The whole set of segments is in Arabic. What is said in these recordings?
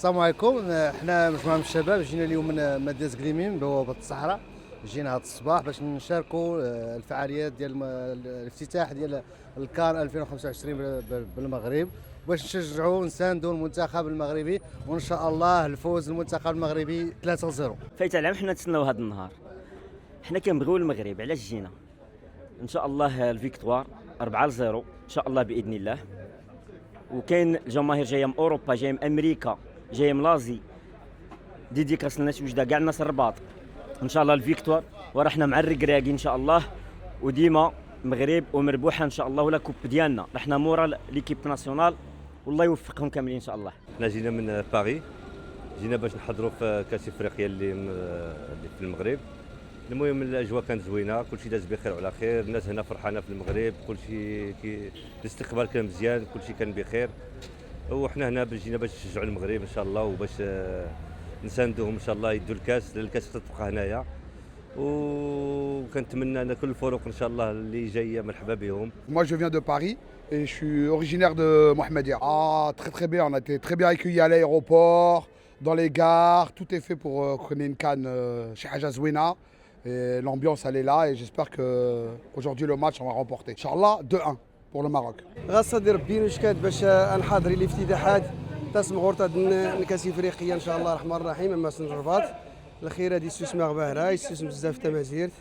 السلام عليكم. احنا مجموعه من الشباب جينا اليوم من مدينه قليمين بوابه الصحراء. جينا هذا الصباح باش نشاركوا الفعاليات ديال الافتتاح ديال الكان 2025 بالمغرب، باش نشجعوا ونساندوا المنتخب المغربي، وان شاء الله الفوز المنتخب المغربي 3-0. فايت العام حنا نتسناو هذا النهار، حنا كنبغيو المغرب. علاش جينا؟ ان شاء الله الفيكتوار 4-0 ان شاء الله باذن الله. وكاين الجماهير جايه من اوروبا، جايه من امريكا، جايه من لازي، ديديكاس للناس وجده كاع الناس الرباط. ان شاء الله الفيكتوار وراه حنا مع الركراكي ان شاء الله، وديما مغرب ومربوحه ان شاء الله، ولا كوب ديالنا رحنا مورا ليكيب ناسيونال، والله يوفقهم كاملين ان شاء الله. حنا جينا من باريس، جينا باش نحضروا في كاس افريقيا اللي في المغرب. المهم الاجواء كانت زوينه، كلشي داز بخير وعلى خير، الناس هنا فرحانه في المغرب، كلشي الاستقبال كان مزيان، كلشي كان بخير. وحنا هنا جينا باش نشجعوا المغرب ان شاء الله، وباش نساندوهم ان شاء الله يدوا الكاس تبقى هنايا. وكنتمنى ان كل الفرق ان شاء الله اللي جايه مرحبا بهم. Moi je viens de Paris et je suis originaire de Mohamedia. Ah, très bien, on a été très bien accueillis à l'aéroport, dans les gares, tout est fait pour qu'on ait une CAN chez Haja Zouina. Et l'ambiance elle est là et j'espère que aujourd'hui le match on va remporter. Inch'Allah 2-1 pour le Maroc. غاصة ربي نشكات باش نحاضري الافتتاحات تاع مغورطة الكاس افريقيا ان شاء الله الرحمن الرحيم. اما سن الرباط الخير هذه استثمار باهرة، يستثمر بزاف تمازيرت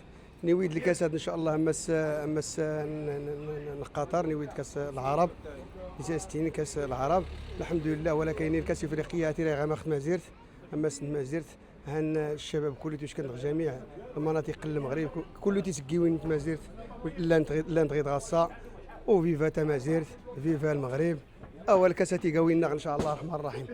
نويد الكاسات ان شاء الله. امس قطر نويد كاس العرب 69 كاس العرب الحمد لله. ولا كاينين كاس افريقيا تيري غامخ مازيرت. اما سن مازيرت هان الشباب كل تيشكن جميع المناطق المغرب كل تيسكيوين مازيرت لا نتغيد غاصة. وفيفا تمازيرت، فيفا المغرب، اول كاس تيقاوينا ان شاء الله الرحمن الرحيم.